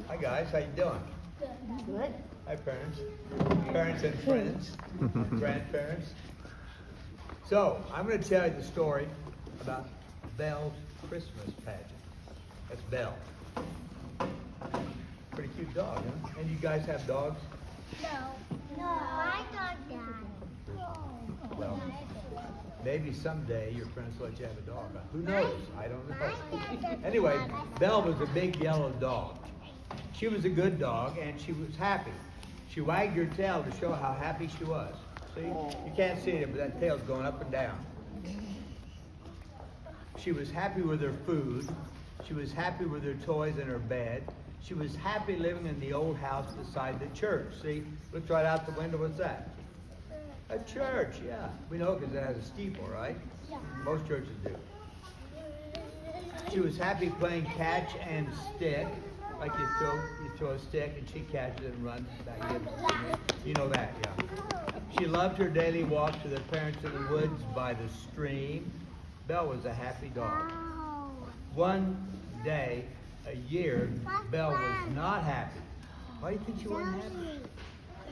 Hi guys, how you doing? Good. Hi parents. Parents and friends. Grandparents. So, I'm going to tell you the story about Belle's Christmas pageant. That's Belle. Pretty cute dog, huh? And you guys have dogs? No. No, my dog died. Well, maybe someday your friends will let you have a dog. Who knows? I don't know. Anyway, Belle was a big yellow dog. She was a good dog and she was happy. She wagged her tail to show how happy she was. See? You can't see it, but that tail's going up and down. She was happy with her food. She was happy with her toys and her bed. She was happy living in the old house beside the church. See? Look right out the window. What's that? A church, yeah. We know because it has a steeple, right? Yeah. Most churches do. She was happy playing catch and stick. Like you throw a stick and she catches it and runs back. You know that, yeah. She loved her daily walk to their parents in the woods by the stream. Belle was a happy dog. One day a year, Belle was not happy. Why do you think she wasn't happy?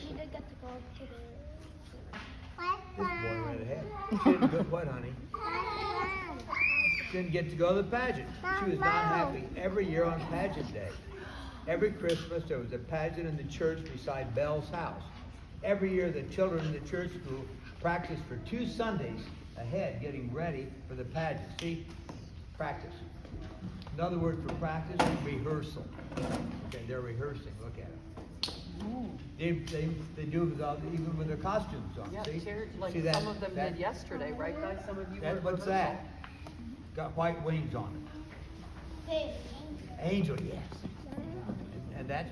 She didn't get to go to the... This boy right ahead. She didn't go, what, honey? She didn't get to go to the pageant. She was not happy. Every year on Pageant Day, every Christmas, there was a pageant in the church beside Belle's house. Every year, the children in the church school practiced for 2 Sundays ahead, getting ready for the pageant. See? Practice. Another word for practice is rehearsal. Okay, they're rehearsing. Look at them. They do it without, even with their costumes on. Yeah, see? like See that, some of them did yesterday, right guys? Some of you were What's that? Got white wings on it. Angel, yes. And that's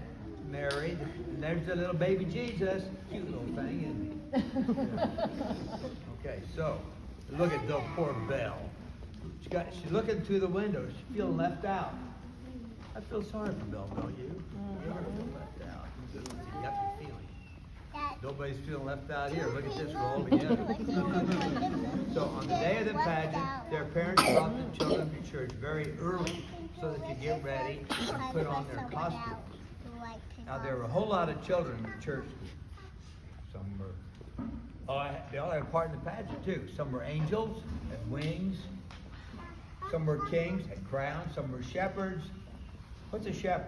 Mary. And there's the little baby Jesus. Cute little thing, isn't he? Yeah. Okay, so look at the poor Belle. She's looking through the window. She's feeling left out. I feel sorry for Belle, don't you? You ever feel left out? It's a yucky feeling. Nobody's feeling left out here. Look at this, we're all together. So on the day of the pageant, their parents brought the children to church very early so they could get ready and put on their costumes. Now there were a whole lot of children in the church. Some were, they all had a part in the pageant too. Some were angels, had wings. Some were kings, had crowns. Some were shepherds. What's a shepherd?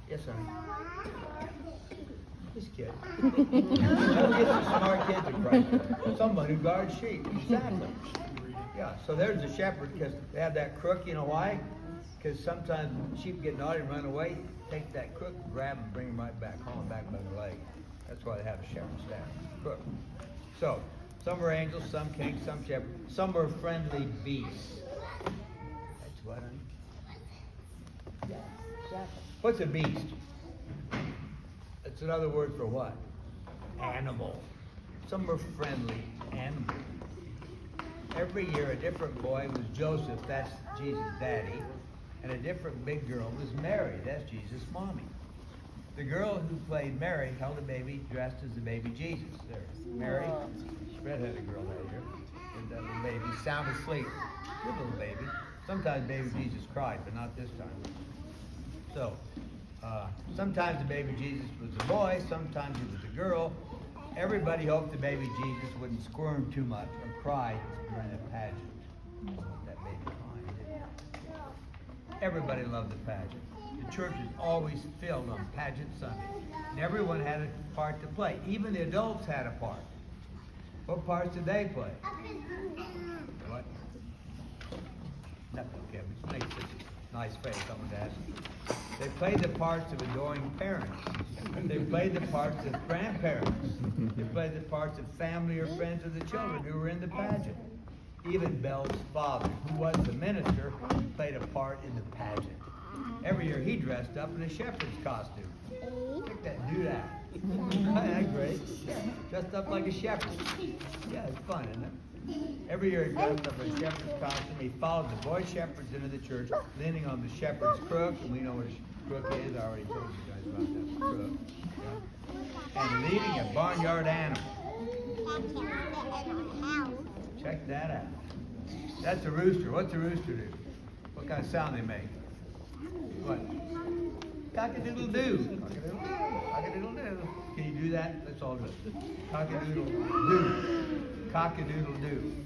Yes, honey. This kid. Don't get some smart kids in Christ. Someone who guards sheep. Exactly. Yeah, so there's a shepherd because they have that crook. You know why? Because sometimes sheep get naughty and run away. Take that crook, grab them, bring them right back home, back by the leg. That's why they have a shepherd's staff. Crook. So, some were angels, some kings, some shepherds. Some were friendly beasts. That's what, honey? Yeah, exactly. What's a beast? It's another word for what? Animal. Some were friendly animals. Every year a different boy was Joseph, that's Jesus' daddy, and a different big girl was Mary, that's Jesus' mommy. The girl who played Mary held a baby dressed as the baby Jesus. There's Mary, redheaded girl right here, and that little baby sound asleep. Good little baby. Sometimes baby Jesus cried, but not this time. So, sometimes the baby Jesus was a boy, sometimes it was a girl. Everybody hoped the baby Jesus wouldn't squirm too much or cry during the pageant. That baby crying, didn't it? Everybody loved the pageant. The church was always filled on Pageant Sunday. And everyone had a part to play. Even the adults had a part. What parts did they play? What? Nothing, okay. It makes such a nice face, someone asked. They played the parts of adoring parents. They played the parts of grandparents. They played the parts of family or friends of the children who were in the pageant. Even Belle's father, who was the minister, played a part in the pageant. Every year he dressed up in a shepherd's costume. Look at that dude out. Isn't that great? Dressed up like a shepherd. Yeah, it's fun, isn't it? Every year he dressed up in a shepherd's costume. He followed the boy shepherds into the church, leaning on the shepherd's crook. And we know what a crook is. I already told you guys about that crook. Yeah. And leading a barnyard animal. Check that out. That's a rooster. What's a rooster do? What kind of sound they make? What? Cock-a-doodle-doo. Cock-a-doodle-doo. Cock-a-doodle-doo. Can you do that? Let's all do it. Cock-a-doodle-doo. Cock-a-doodle-doo.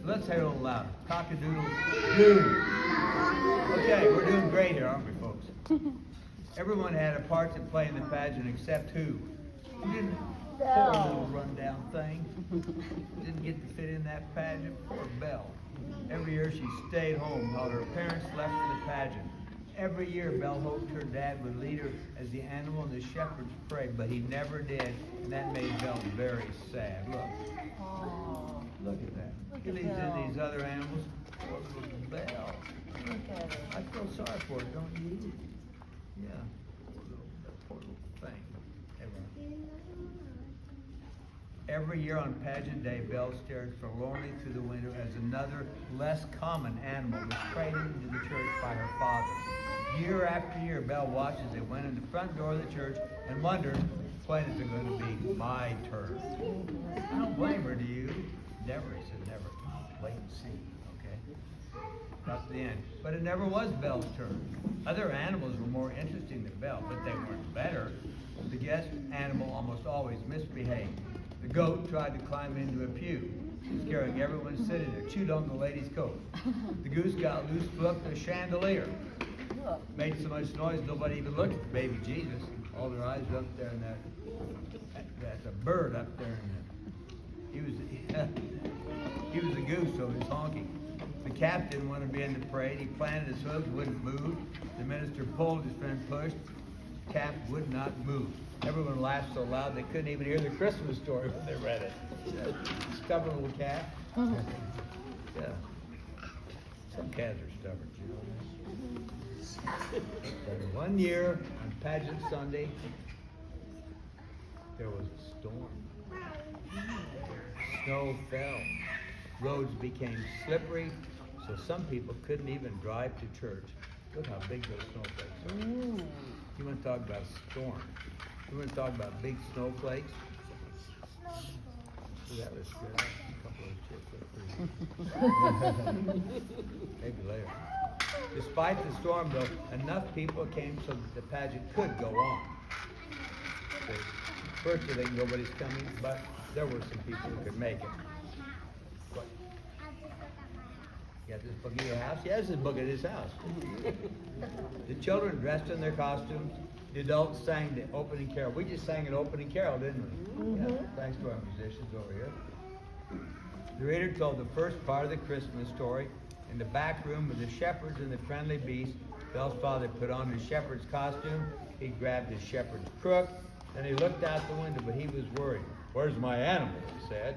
Let's say it a little louder. Cock-a-doodle-doo. Okay, we're doing great here, aren't we, folks? Everyone had a part to play in the pageant except who? Who didn't? Poor little rundown thing. Didn't get to fit in that pageant. Poor Belle. Every year she stayed home while her parents left for the pageant. Every year Belle hoped her dad would lead her as the animal in the shepherd's parade, but he never did, and that made Belle very sad. Look. Oh, Look at that. Look He at leads in Belle. these other animals. Poor little Belle. look at it. I feel sorry for her, don't you? Yeah. Poor little thing. Every year on pageant day, Belle stared forlornly through the window as another, less common animal was paraded into the church by her father. Year after year, Belle watched as they went in the front door of the church and wondered, when is it going to be my turn? I don't blame her, do you? Never, he said, never. Wait and see, okay? That's the end. But it never was Belle's turn. Other animals were more interesting than Belle, but they weren't better. The guest animal almost always misbehaved. The goat tried to climb into a pew, scaring everyone sitting there, chewed on the lady's coat. The goose got loose, flew up to a chandelier, made so much noise nobody even looked at baby Jesus. All their eyes were up there, and that's a bird up there, and he was a goose, so he was honking. The calf didn't want to be in the parade. He planted his hooves, wouldn't move. The minister pulled, his friend pushed. The calf would not move. Everyone laughed so loud they couldn't even hear the Christmas story when they read it. Stubborn little calf. Yeah. Some calves are stubborn, you know. And one year on Pageant Sunday, there was a storm. Snow fell. Roads became slippery, so some people couldn't even drive to church. Look how big those snowflakes are. You want to talk about a storm. You want to talk about big snowflakes? So that was good. A couple of chicks. Maybe later. Despite the storm, though, enough people came so that the pageant could go on. So, first, I think nobody's coming, but there were some people who could make it. What? You got this book at your house? Yeah, this is a book at his house. The children dressed in their costumes. The adults sang the opening carol. We just sang an opening carol, didn't we? Yeah, thanks to our musicians over here. The reader told the first part of the Christmas story. In the back room with the shepherds and the friendly beast, Belle's father put on his shepherd's costume. He grabbed his shepherd's crook, and he looked out the window, but he was worried. "Where's my animal?" he said.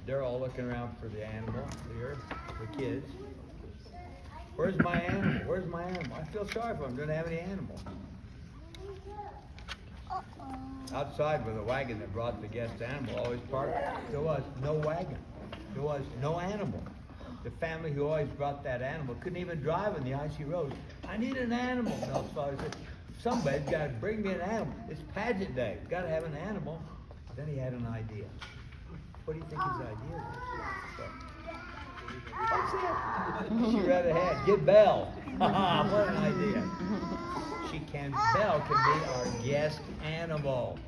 They're all looking around for the animal here, the kids. "Where's my animal? Where's my animal? I feel sorry for him. Don't have any animal." Outside with a wagon that brought the guest animal, always parked, there was no wagon. There was no animal. The family who always brought that animal couldn't even drive on the icy roads. "I need an animal." Belle's father said, "Somebody's got to bring me an animal. It's pageant day. Got to have an animal." Then he had an idea. What do you think his idea was? That's it. She read ahead. Get Belle. What an idea. Belle can be our guest animal.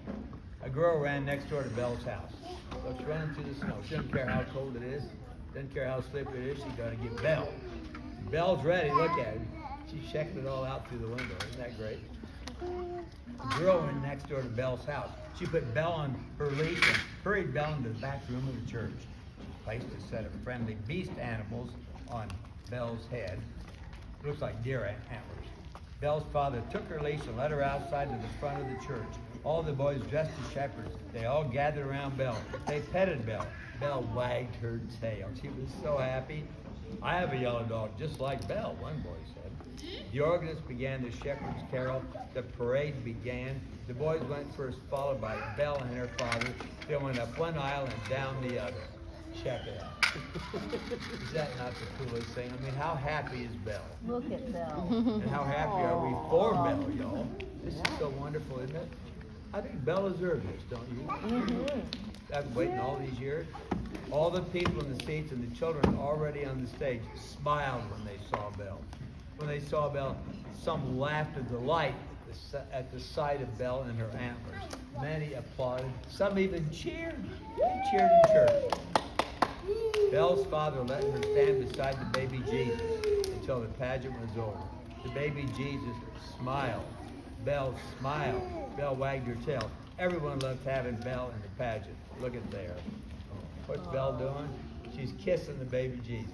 A girl ran next door to Belle's house. So she's running through the snow. She doesn't care how cold it is. Doesn't care how slippery it is. She's got to get Belle. Belle's ready. Look at her. She checked it all out through the window. Isn't that great? A girl went next door to Belle's house. She put Belle on her leash and hurried Belle into the back room of the church. She placed a set of friendly beast animals on Belle's head. Looks like deer antlers. Belle's father took her leash and led her outside to the front of the church. All the boys dressed as shepherds. They all gathered around Belle. They petted Belle. Belle wagged her tail. She was so happy. "I have a yellow dog just like Belle," one boy said. The organist began the shepherd's carol. The parade began. The boys went first, followed by Belle and her father. They went up one aisle and down the other. Check it out. Is that not the coolest thing? I mean, how happy is Belle? Look at Belle. And how happy are we for Belle, y'all? This is so wonderful, isn't it? I think Belle deserves this, don't you? After waiting all these years. All the people in the seats and the children already on the stage smiled when they saw Belle. when they saw Belle. Some laughed with delight at the sight of Belle and her antlers. Many applauded. Some even cheered. They cheered in church. Belle's father let her stand beside the baby Jesus until the pageant was over. The baby Jesus smiled. Belle smiled. Belle wagged her tail. Everyone loved having Belle in the pageant. Look at there. What's Belle doing? She's kissing the baby Jesus.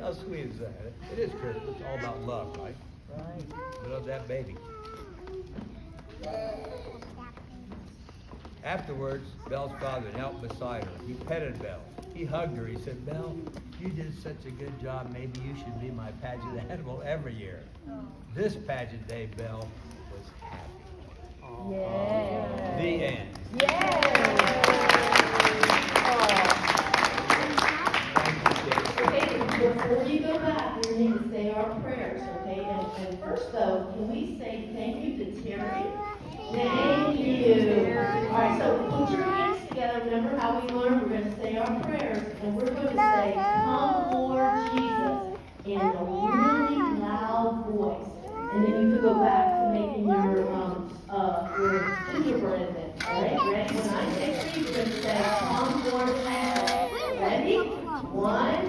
How sweet is that? It is Christmas. It's all about love, right? Right. We love that baby. Afterwards, Belle's father knelt beside her. He petted Belle. He hugged her. He said, Belle, you did such a good job. Maybe you should be my pageant animal every year. This pageant day, Belle was happy. Yeah. The end. Okay, before you go back, we need to say our prayers, okay? And first, though, can we say thank you to Terry? Thank you. All right, so put your hands together. Remember how we learned? We're going to say our prayers, and we're going to say, Come, Lord Jesus, in a really loud voice. And then you can go back to making your gingerbread event. All right, ready? When I say three, you're going to say, Come, Lord Jesus. Ready? 1,